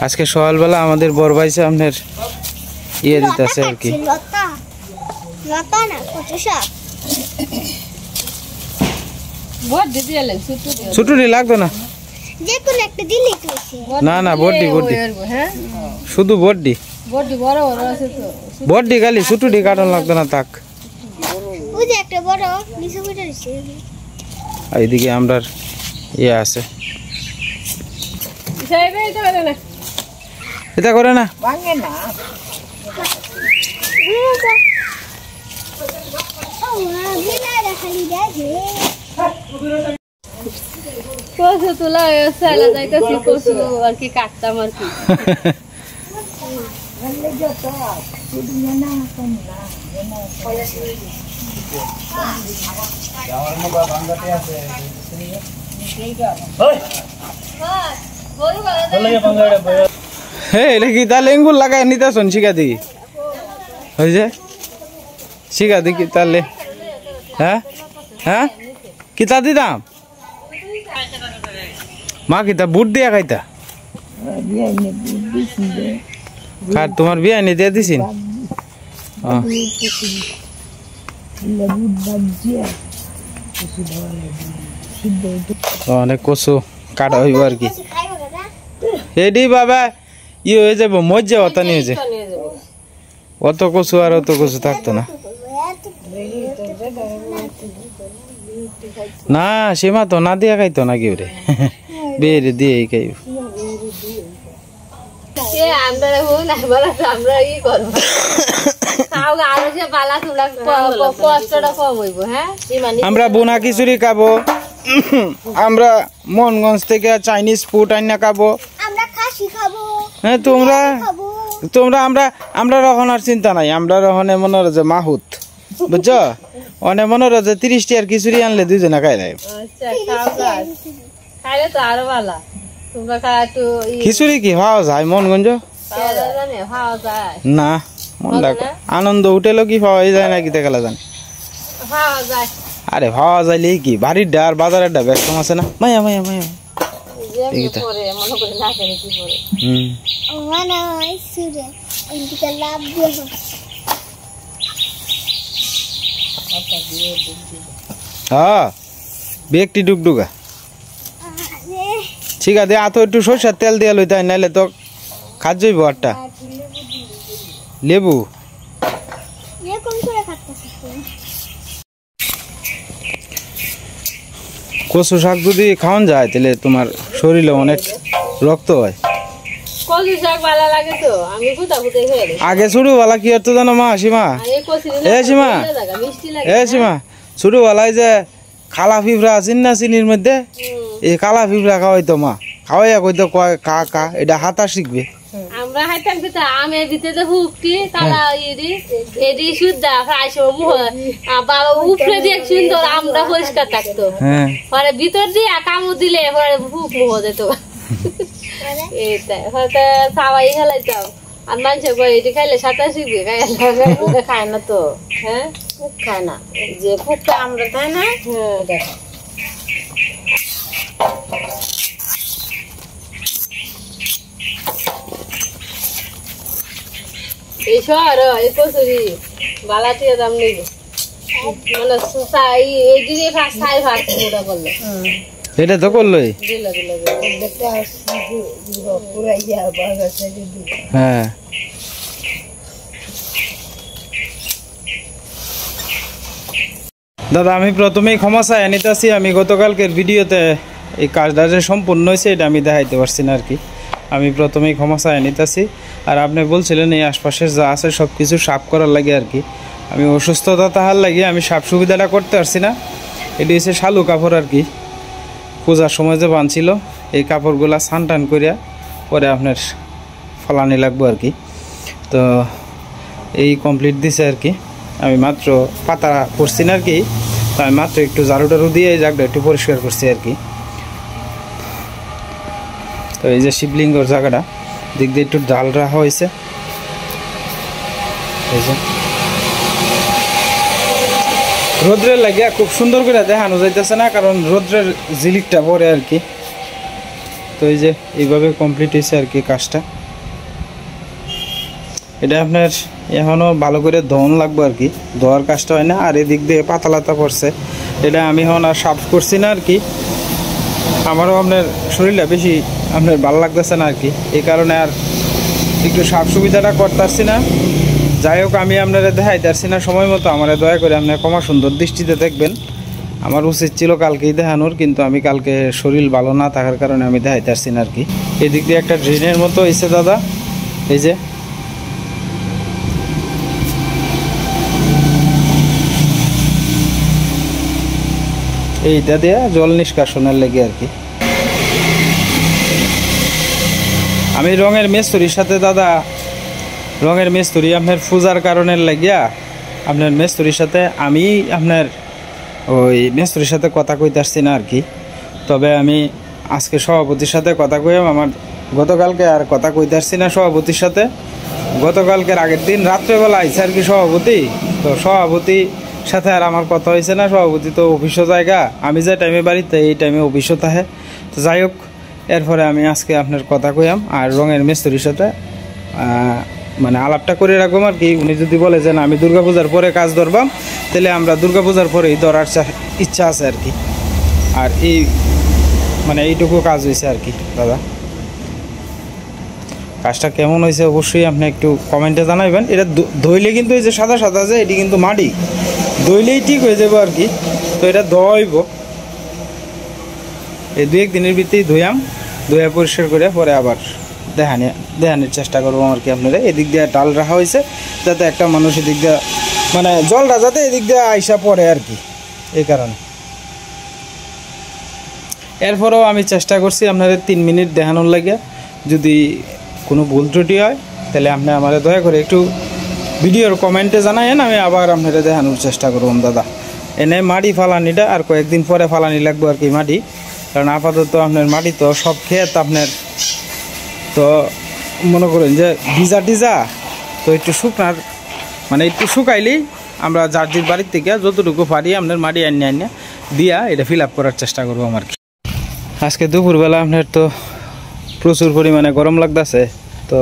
আজকে সকালবেলা আমাদের বড় ভাই সামনের ইয়ে দিতেছে আর কি ছুটুরি লাগবে না না না বড্ডি বড্ডি শুধু বড্ডি বড্ডি খালি ছুটুরি কাটন লাগবে না তাক এইদিকে আমরা ইয়ে আছে এটা করে না কচু তোলা চালা যাইতেছি কচু আর কি কাটতাম আর কি লেঙ্গুর লাগাই নিতে শোন শিখা দিই হয়েছে শিখা দি কি তাহলে হ্যাঁ হ্যাঁ কিতা দিতাম মা কিতা বুট দিয়া খাইতা কার তোমার বিয়া নি দিয়ে দিছিন অনেক কচু কাটা হইব আর কি এডি বাবা ই হয়ে যাবো মজ্জা অতা নিয়ে যে অত কচু আর অত কচু থাকতো না না সীমা তো না দিয়া খাইতো না কেউ রে বেরে দিয়ে খাইব আমরা বোনা খিচুড়ি খাবো আমরা মনগঞ্জ থেকে চাইনিজ ফুড আইনা খাবো হ্যাঁ তোমরা তোমরা আমরা রখন আর চিন্তা নাই আমরা রহনে মনে যে মাহুত বুঝছো অনেক মনে যে 30 টিয়ার খিচুড়ি আনলে দুইজনে খাই নাই খিচুড়ি কি খাওয়া যায় মনগঞ্জ না মন দেখো আনন্দ হোটেলও কি পাওয়া যায় না কি দেখালা জানি আরে ভাবা যাইলে কি বাড়ির ডার বাজারের ডা ব্যস্ত আছে না মায়া মায়া মায়া হ্যাঁ বেগটি ডুগডুগা ঠিক আছে আতো একটু সরষের তেল দিয়ে লইতে হয় নাইলে তো খাত যাইব আরটা লেবু কচু শাক যদি খাওয়ান যায় তাহলে তোমার শরীরে অনেক রক্ত হয় আগে ছোটবেলা কি হতো জানো মা সীমা সীমা ছোটবেলায় যে খালা ফিফরা আছেন না চিনির মধ্যে এই কালা ফিফরা খাওয়াইতো মা খাওয়াইয়া কইতো কয় কা কা এটা হাতা শিখবে আমরা হাইতাম কিতা আমের ভিতরে হুকটি কালা ইরি এডি সুদা ফ্রাইসো মুহ বাবা উপরে দিয়ে সুন্দর আমরা পরিষ্কার থাকতো হ্যাঁ পরে ভিতর দিয়ে কামড় দিলে পরে হুক মুহ যেত এইটা হয়তো সাবাই খেলাইতাম আর মানুষ কয় এটি খাইলে সাঁতার শিখবে খায় না তো হ্যাঁ খায় না যে ফুকটা আমরা খাই না হ্যাঁ এই শহর এই কচুরি বালাটিয়া দাম নেই মানে এই দিদি ফার্স্ট সাই ফার্স্ট ওটা করলো এটা তো করলোই হ্যাঁ দাদা আমি প্রথমেই ক্ষমা চাই নিতেছি আমি গতকালকের ভিডিওতে এই কাজটা যে সম্পূর্ণ হয়েছে এটা আমি দেখাইতে পারছি না আর কি আমি প্রথমেই ক্ষমা চাই নিতেছি আর আপনি বলছিলেন এই আশপাশের যা আছে সব কিছু সাফ করার লাগে আর কি আমি অসুস্থতা তাহার লাগে আমি সাফ সুবিধাটা করতে পারছি না এটি হচ্ছে শালু কাপড় আর কি পূজার সময় যে বানছিল এই কাপড়গুলা ছান টান করিয়া পরে আপনার ফলানি লাগবো আর কি তো এই কমপ্লিট দিছে আর কি আমি মাত্র পাতা করছি না আর কি তো আমি মাত্র একটু ঝাড়ু টাড়ু দিয়ে এই জায়গাটা একটু পরিষ্কার করছি আর কি তো এই যে শিবলিঙ্গর জায়গাটা দিক দিয়ে একটু ডাল রাখা হয়েছে এই যে রোদ্রের লাগিয়া খুব সুন্দর করে দেখানো যাইতেছে না কারণ রোদ্রের ঝিলিকটা পরে আর কি তো এই যে এইভাবে কমপ্লিট হয়েছে আর কি কাজটা। এটা আপনার এখনও ভালো করে ধোন লাগবে আর কি, ধোয়ার কাজটা হয় না। আর এদিক দিয়ে পাতালাতা পড়ছে, এটা আমি এখন আর সাফ করছি না আর কি। আমারও আপনার শরীরটা বেশি আপনার ভালো লাগতেছে না আর কি, এই কারণে আর একটু সাফ সুবিধাটা করতে পারছি না। যাই হোক, আমি আপনারা দেখাইতে পারছি না সময় মতো, আমার দয়া করে আপনার ক্ষমা সুন্দর দৃষ্টিতে দেখবেন। আমার উচিত ছিল কালকেই দেখানোর, কিন্তু আমি কালকে শরীর ভালো না থাকার কারণে আমি দেখাইতে পারছি না আর কি। এদিক দিয়ে একটা ড্রেনের মতো হয়েছে দাদা, এই যে এইটা দিয়ে জল নিষ্কাশনের লেগে আর কি। আমি রঙের মিস্ত্রির সাথে দাদা, রঙের মিস্ত্রি আপনার পূজার কারণের লাগিয়া আপনার মিস্ত্রির সাথে আমি আপনার ওই মিস্ত্রির সাথে কথা কইতে আসছি না আর কি। তবে আমি আজকে সভাপতির সাথে কথা কইলাম, আমার গতকালকে আর কথা কইতে আসছি না সভাপতির সাথে। গতকালকের আগের দিন রাত্রেবেলা আইসে আর কি সভাপতি, তো সভাপতির সাথে আর আমার কথা হয়েছে না। সভাপতি তো অফিসও জায়গা, আমি যে টাইমে বাড়িতে এই টাইমে অফিসও থাকে। তো যাই হোক, এরপরে আমি আজকে আপনার কথা কইলাম আর রঙের মিস্ত্রির সাথে মানে আলাপটা করে রাখবো আর কি। উনি যদি বলে যে না আমি দুর্গাপূজার পরে কাজ ধরবাম, তাহলে আমরা দুর্গাপূজার পরেই ধরার ইচ্ছা আছে আর কি। আর এই মানে এইটুকু কাজ হয়েছে আর কি দাদা। কাজটা কেমন হয়েছে অবশ্যই আপনি একটু কমেন্টে জানাইবেন। এটা ধুইলে কিন্তু এই যে সাদা সাদা যে এটি কিন্তু মাটি, ধুইলেই ঠিক হয়ে যাবো আর কি। তো এটা ধোয়াইব, এই 2-1 দিনের ভিতরেই ধুয়া পরিষ্কার করে পরে আবার দেখানোর চেষ্টা করবো আর কি আপনারা। এদিক দিয়ে ডাল রাখা হয়েছে যাতে একটা মানুষ এদিক দিয়ে মানে জলটা যাতে এদিক দিয়ে আইসা পড়ে আর কি, এই কারণে। এরপরেও আমি চেষ্টা করছি আপনাদের 3 মিনিট দেখানোর লাগে। যদি কোনো ভুল ত্রুটি হয় তাহলে আপনি আমার দয়া করে একটু ভিডিওর কমেন্টে জানায়েন, আমি আবার আপনারা দেখানোর চেষ্টা করব দাদা। এনে মাটি ফালানিটা আর কয়েকদিন পরে ফালানি লাগবে আর কি মাটি, কারণ আপাতত আপনার মাটি তো সব ক্ষেত আপনার, তো মনে করেন যে ভিজা তো একটু শুকনার মানে একটু শুকাইলেই আমরা জার্জির বাড়ির থেকে যতটুকু পারি আপনার মাটি আনিয়ে দিয়া এটা ফিল আপ করার চেষ্টা করবো আমার কি। আজকে দুপুরবেলা আপনার তো প্রচুর পরিমাণে গরম লাগতেছে, তো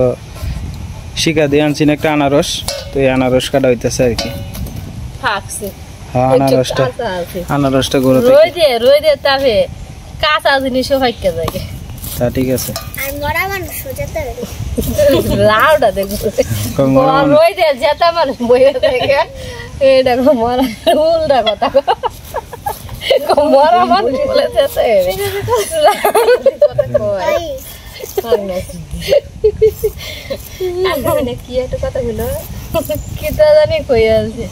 শিকা দিয়ে আনছি একটা আনারস, তো এই আনারস কাটা হইতেছে আর কি। হ্যাঁ, আনারসটা গরু রোদে তাবে কাঁচা জিনিসও ফাইকা যায়। তা ঠিক আছে, আর মরা মানুষ যেতে লাউডা দেখো রোদে যেতে মানুষ বইয়ে থাকে, এটা মরা উল্টা কথা মরা মানুষ বলে যেতে কি একটা কথা হলো কিতা জানি কই আছে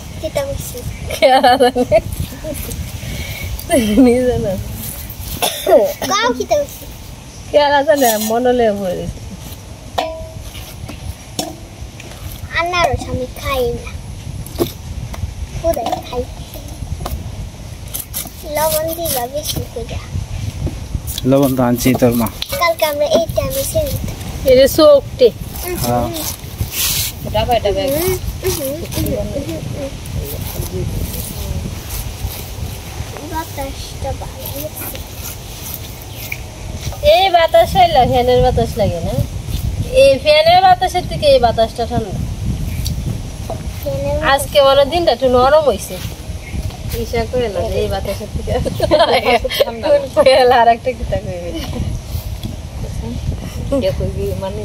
নিজে না কেলা জানে মনলে বলেছে আনারস আমি খাই না, কোথায় খাই লবণ দিবা বেশি করে। লবণ তো আনছি তোর মা, কালকে আমরা এই টাইমে ছিল এর সোকটে। হ্যাঁ ডাবা ডাবা বাতাসটা ভালো লাগছে। এই বাতাস হইলা ফ্যানের বাতাস লাগে না, এই ফ্যানের বাতাসের থেকে এই বাতাসটা ঠান্ডা। আজকে মনে দিনটা একটু নরম হয়েছে, ঈশা করে না এই বাতাসের থেকে আর একটা কিতা কইবে মানে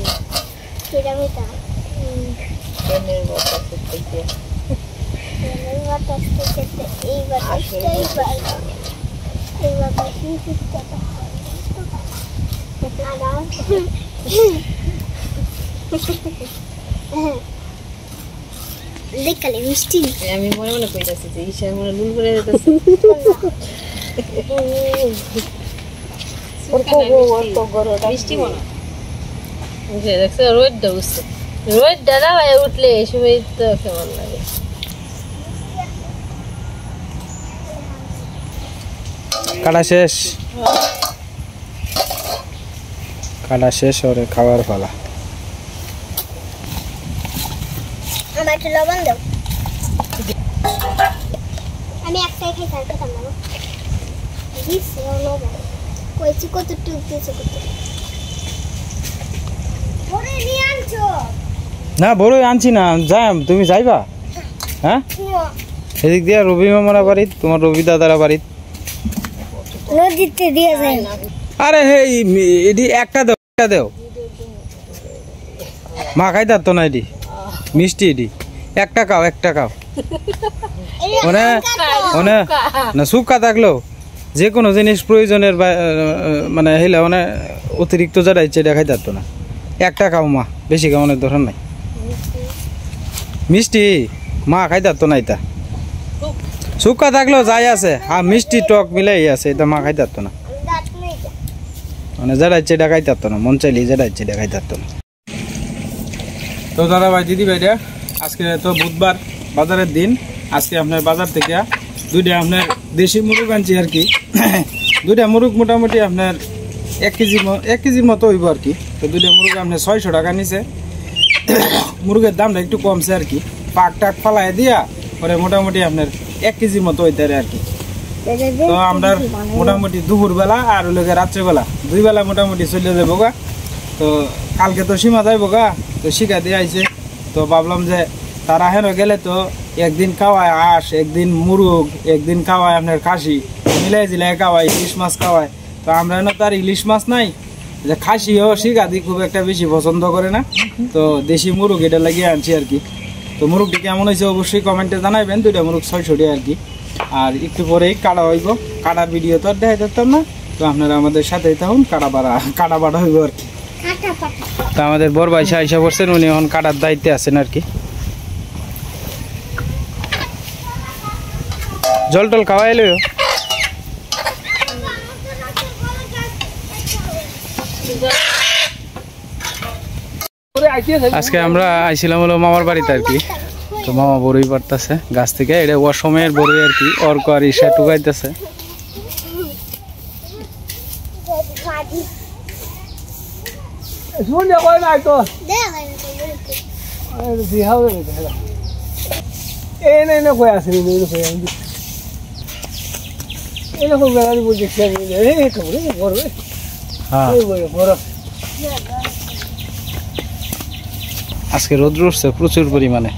ফ্যানের বাতাসের থেকে এই দেখালে মিষ্টি আমি মনে মনে কইতাছি যে ঈশা মনে নুন করে দিতেছে মিষ্টি মনে বুঝে দেখছো। রোদটা উঠছে, রোদটা না উঠলে এই সময় তো কেমন লাগে। কাটা শেষ, কাটা শেষ ওরে খাবার পালা। আমার একটু লবণ দাও, আমি একটাই খাই তার কথা না দিছি লবণ কইছি কত টুক দিয়েছে কত না বড়ই আনছি না, যাই তুমি যাইবা? হ্যাঁ এদিক দিয়া রবি মামারা বাড়িত, তোমার রবি দাদারা বাড়িত। আরে হে এডি একটা দাও, একটা দাও, মা খাই তার তো না, এডি মিষ্টি, এডি একটা খাও, একটা খাও। মানে মানে না শুকা থাকলো যে কোনো জিনিস প্রয়োজনের মানে হইলে মানে অতিরিক্ত যারা ইচ্ছে এটা খাইতে পারতো না। একটা খাও মা, বেশি খাওয়ানোর দরকার নাই। মিষ্টি মা খাইতে পারতো না, এটা শুকা থাকলেও যাই আছে, আর মিষ্টি টক মিলাই আছে, এটা মা খাইতে পারতো না। মানে যারা ইচ্ছে এটা খাইতে পারতো না, মন চাইলে যারা ইচ্ছে এটা খাইতে পারতো না। তো দাদা ভাই দিদি ভাইরা, আজকে তো বুধবার বাজারের দিন। আজকে আপনার বাজার থেকে দুইটা আপনার দেশি মুরগ আনছি আর কি। দুইটা মুরগ মোটামুটি আপনার 1 কেজির মতো হইব আর কি। তো দুইটা মুরগ আপনার 600 টাকা নিছে। মুরগের দামটা একটু কমছে আর কি, পাক টাক ফালাই দিয়া পরে মোটামুটি আপনার 1 কেজির মতো হইতে আর কি। তো আমরা মোটামুটি দুপুরবেলা আর লোকে রাত্রেবেলা 2 বেলা মোটামুটি চলে যাবো গা। তো কালকে তো সীমা যাইব গা, তো শিখা দিয়ে আইছে। তো ভাবলাম যে তারা হেন গেলে তো একদিন খাওয়ায় হাঁস, একদিন মুরগ, একদিন খাওয়ায় আপনার খাসি, মিলাই জিলাই খাওয়ায়, ইলিশ মাছ খাওয়ায়। তো আমরা হেন তার ইলিশ মাছ নাই, যে খাসিও শিখাদি খুব একটা বেশি পছন্দ করে না। তো দেশি মুরগ এটা লাগিয়ে আনছি আর কি। তো মুরগটি কেমন হয়েছে অবশ্যই কমেন্টে জানাবেন। দুইটা মুরগ 600 টাকা আর কি। আর একটু পরেই কাটা হইব, কাটার ভিডিও তো আর দেখা যেতাম না। তো আপনারা আমাদের সাথেই থাকুন, কাটা বাড়া হইব আর কি। তো আমাদের বড় ভাই আইসা পড়ছেন, উনি এখন কাটার দায়িত্বে আছেন আর কি। জল টল খাওয়া এলো। আজকে আমরা আইছিলাম হলো মামার বাড়িতে আর কি। তো মামা বড়ই পারতেছে গাছ থেকে, এটা অসময়ের বড়ই আর কি। অর্ক আর ইসা টুকাইতেছে। আজকে রোদ্র উঠছে প্রচুর পরিমাণে।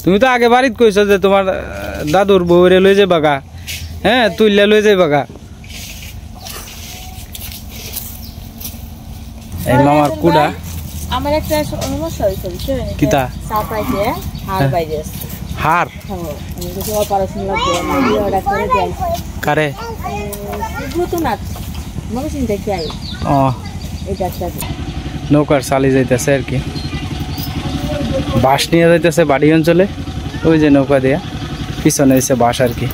তুমি তো আগে বাড়িতে কইছো যে তোমার দাদুর বউরে লই যাবা গা, হ্যাঁ তুইলা লই যাবা গা। এই মামার কুড়া আমার একটা সমস্যা হইছে, কিতা সাপাইছে হাড় বাইরে হাড়। আমি কিছু অপারেশন লাগবে, আমি অর্ডার করে দেই। কারে? ভূতনাথ মেশিন দেখি আই। ও এই ডাক্তার নৌকার চালি যাইতেছে আর কি, বাঁশ নিয়ে যাইতেছে বাড়ি অঞ্চলে। ওই যে নৌকা দিয়া পিছনে হয়েছে বাঁশ আর কি।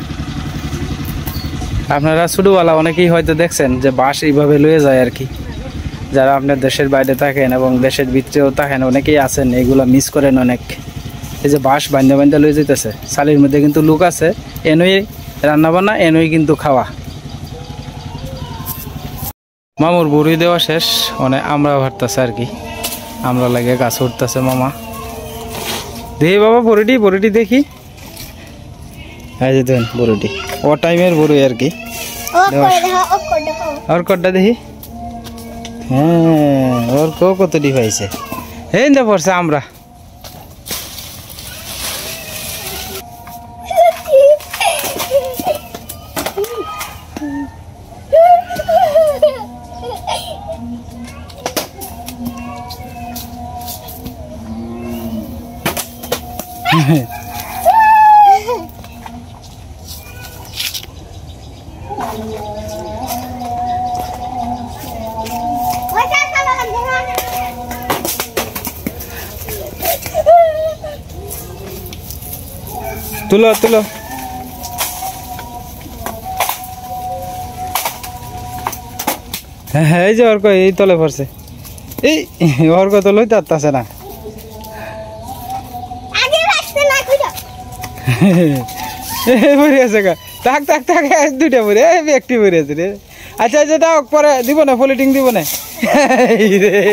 আপনারা ছোটবেলা অনেকেই হয়তো দেখছেন যে বাঁশ এইভাবে লয়ে যায় আর কি। যারা আপনার দেশের বাইরে থাকেন এবং দেশের ভিতরেও থাকেন অনেকেই আছেন, এগুলো মিস করেন অনেক। এই যে বাঁশ বান্ধা বান্ধা লয়ে যেতেছে, চালির মধ্যে কিন্তু লোক আছে, এনই রান্না বান্না, এনই কিন্তু খাওয়া। মামুর বড়ি দেওয়া শেষ, মানে আমরা ভাবতেছে আর কি, আমরা লাগে গাছ উঠতেছে। মামা দেখি বাবা বড়িটি দেখি। এই যে দেন বড়িটি, ও টাইমের বড়ি আর কি। ওর কটটা দেখি, হ্যাঁ ওর কতটি পাইছে। এই না পড়ছে আমরা। তুলো তুলো, হ্যাঁ এই যে অর্ক এই তলে পড়ছে। এই অর্ক তো লইতে আসতেছে না। পড়ে আছে গা, থাক থাক থাক, দুইটা পড়ে একটি পড়ে আছে রে। আচ্ছা আচ্ছা দাও, পরে দিব না, পলিটিং দিব না।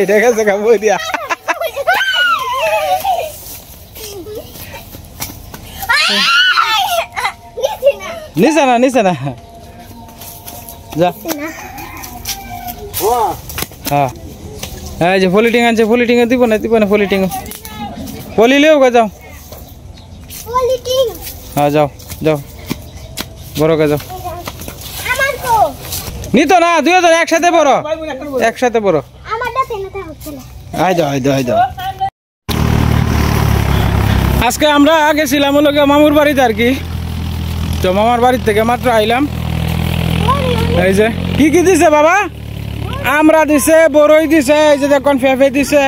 ঠিক আছে গা বইয়া। নিচে না যা, হ্যাঁ এই যে পলিটিং আনছে, পলিটিংয়ে দিব না পলিটিং পলিলেও গা যাও। হ্যাঁ যাও যাও বড় গা যাও। নিত না দুজন একসাথে বড়, একসাথে বড়। আই দাও আই দাও আই দাও। আজকে আমরা গেছিলাম লোকে মামুর বাড়িতে আর কি। তো মামার বাড়ির থেকে মাত্র আইলাম। এই যে কি কি দিছে বাবা? আমরা দিছে, বড়ই দিছে, এই যে দেখুন পেঁপে দিছে।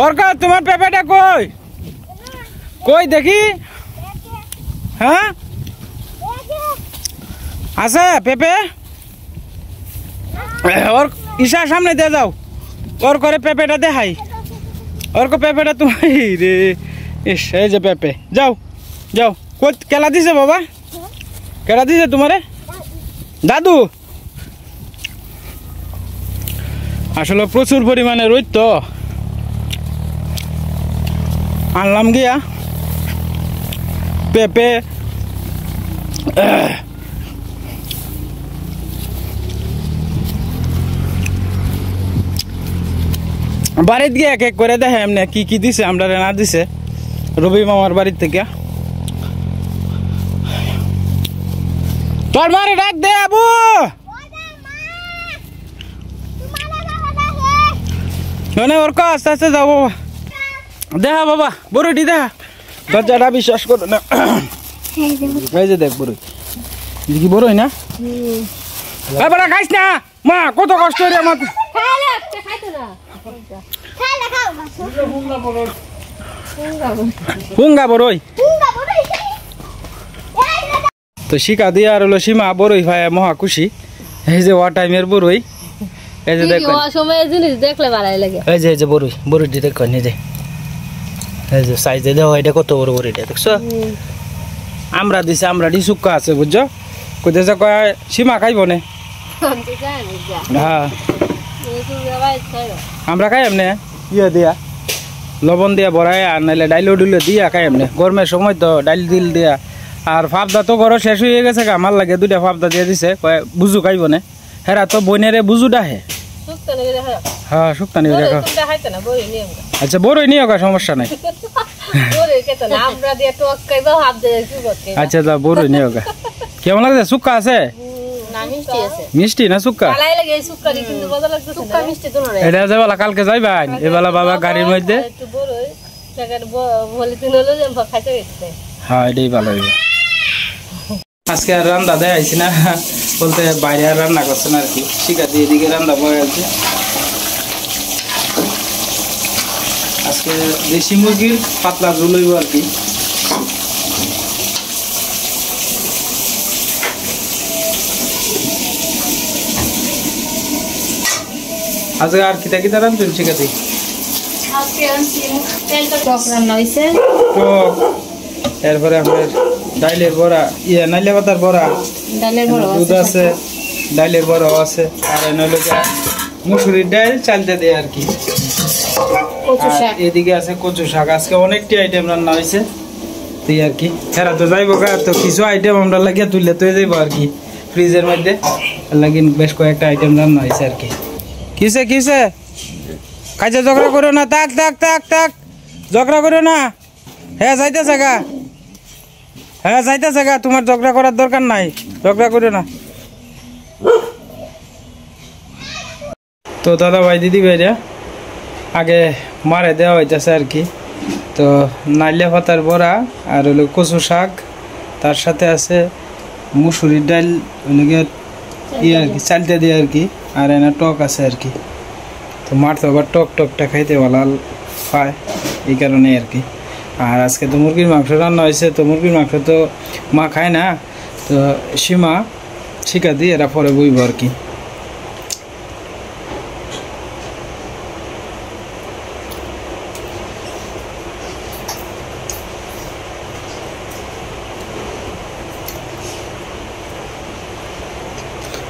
ওরকা তোমার পেঁপেটা কই কই দেখি? হ্যাঁ আছে পেঁপে? ওর ঈশার সামনে দিয়ে যাও, ওর করে পেঁপেটা দেখাই। ওর পেঁপেটা তোমার রে। ইস এই যে পেঁপে, যাও যাও। কেলা দিছে বাবা? কেলা দিছে তোমারে দাদু? আসলে প্রচুর পরিমাণে রোদ তো আনলাম গিয়া পেঁপে। বাড়িতে গিয়ে এক এক করে দেখে এমনি কি কি দিছে আমরা না দিছে রবি মামার বাড়ির থেকে। তোর মারে ডাক দে আবু। ওর কাজ আস্তে আস্তে যাও বাবা। দেখা বাবা বড়টি দেখা, দরজাটা বিশ্বাস করো না। এই যে দেখ বড়ই, কি বড়ই না? এবার খাইস না মা, কত কষ্ট রে আমার। পুঙ্গা বড়ই তো শিকা দিয়ে আর হলো সীমা বড়ই ভাই মহা খুশি। এই যে ওয়া টাইমের বড়ই, এই যে দেখো সময় জিনিস দেখলে ভালোই লাগে। এই যে বড়ই, বড়ইটি দেখো নিজে, এই যে সাইজে দেখো এটা কত বড় বড়ইটা দেখছো? আমরা দিছে, আমরা ডি সুক্কা আছে বুঝছো? কোথায় কয় সীমা খাইব না? হ্যাঁ আমরা খাই এমনি ইয়ে দিয়া লবণ দিয়া বড়াই, আর নাইলে ডাইলো ডুলো দিয়া খাই এমনি। গরমের সময় তো ডাইল দিল দিয়া। আর ফাপদা তো ঘর শেষ হয়ে গেছে, আমার লাগে দুইটা ফাপদা দিয়ে দিছে, কয় বুঝু খাইব না। হেরা তো বইনেরে বুঝু ডাহে। হ্যাঁ শুক্তানি দেখা। আচ্ছা বড়ই নিয়ে হোক, সমস্যা নাই। আচ্ছা বড়ই নিয়ে হোক। কেমন লাগছে? শুক্কা আছে? মিষ্টি না শুক্কা? এটা যাবেলা কালকে যাইবা এবেলা বাবা গাড়ির মধ্যে। হ্যাঁ এটাই ভালো হইবে। আজকে আর রান্না দেখাইছি না, বলতে বাইরে আর রান্না করছেন আর কি। শিখা দিয়ে এদিকে রান্না পড়ে গেছে। আজকে দেশি মুরগির পাতলা ঝোল হইব আর কি। আজকে আর কিতা কিতা রান্না শিখাতে? এরপরে আপনার ডাইলের বড়া, ইয়ে নাইলে পাতার বড়া, দুধ আছে, ডাইলের বড়াও আছে, আর নইলে মুসুরির ডাইল চালতে দেয় আর কি। এদিকে আছে কচু শাক। আজকে অনেকটি আইটেম রান্না হয়েছে তুই আর কি। এরা তো যাইব গা, তো কিছু আইটেম আমরা লাগিয়ে তুললে তুই যাইব আর কি ফ্রিজের মধ্যে। লাগিন বেশ কয়েকটা আইটেম রান্না হয়েছে আর কি। কিসে কিসে কাজে ঝগড়া করো না, তাক তাক তাক তাক ঝগড়া করো না। হ্যাঁ যাইতেছে গা, হ্যাঁ যাইতেছে গা, তোমার ঝগড়া করার দরকার নাই, ঝগড়া করো না। তো দাদা ভাই দিদি ভাইরা আগে মারে দেওয়া হইতেছে আর কি। তো নাইলে পাতার বড়া আর হলো কচু শাক, তার সাথে আছে মুসুরির ডাল ওইদিকে ইয়ে আর কি চালতে দিয়ে আর কি। আর এনে টক আছে আর কি। তো মার তো আবার টক টকটা খাইতে ভালো পায়, এই কারণে আর কি। আর আজকে তো মুরগির মাংস রান্না হয়েছে। তো মুরগির মাংস তো মা খায় না, তো সীমা শিখা দিয়ে এরা পরে বইব আর কি।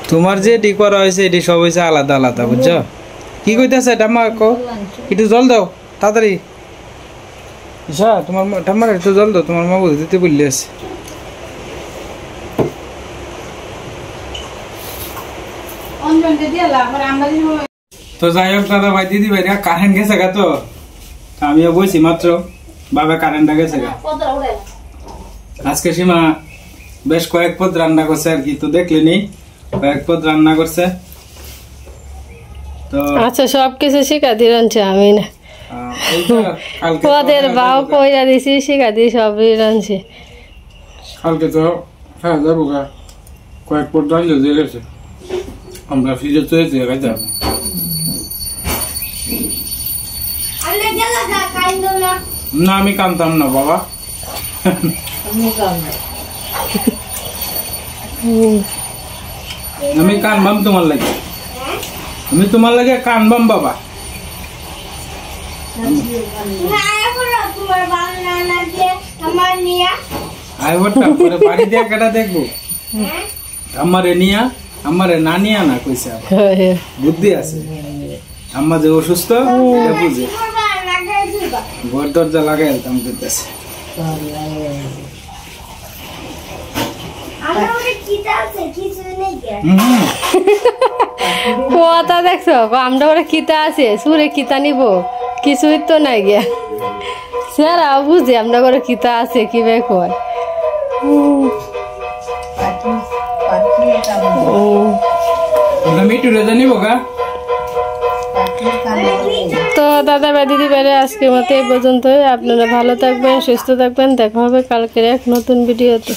তোমার যে ডি করা হয়েছে এটি সব হয়েছে আলাদা আলাদা বুঝছো? কি কইতেছে ঠাম্মা? একটু জল দাও তাড়াতাড়ি। ঈশা তোমার ঠাম্মার একটু জল দাও, তোমার মা বলতে দিতে বললে আছে। তো যাই হোক দাদা ভাই দিদি ভাই কারেন্ট গেছে গা, তো আমিও বলছি মাত্র বাবা কারেন্টটা গেছে গা। আজকে সীমা বেশ কয়েক পদ রান্না করছে আর কি, তো দেখলেনি কয়েক পদ রান্না করছে। তো আচ্ছা সবকিছু শিখা দিয়ে রাঁধছে আমি না, পদের বাও কইরা দিছি শিখা দিয়ে সবই রাঁধছে। কালকে তো হ্যাঁ যাবো গা, কয়েক পদ রান্না দিয়ে গেছে, আমরা ফ্রিজে চলেছি খাইতে। না আমি কানতাম না বাবা, আমি কানবাম তোমার লাগে, আমি তোমার লাগে কানবাম বাবা। বাড়ি দিয়ে কেটা দেখবো, আমারে নিয়া আমারে না নিয়া না কইছে, বুদ্ধি আছে। আম্মা যে অসুস্থ বুঝে ঘর দরজা লাগাই কাম করতেছে। কথা দেখছো আমরা ওরা কিতা আছে সুরে কিতা নিব, কিছুই তো নাই গিয়া সেরা বুঝে আমরা করে কিতা আছে কি বে কয়। তো দাদা বা দিদি বাইরে আজকের মতো এই পর্যন্ত। আপনারা ভালো থাকবেন, সুস্থ থাকবেন, দেখা হবে কালকের এক নতুন ভিডিওতে।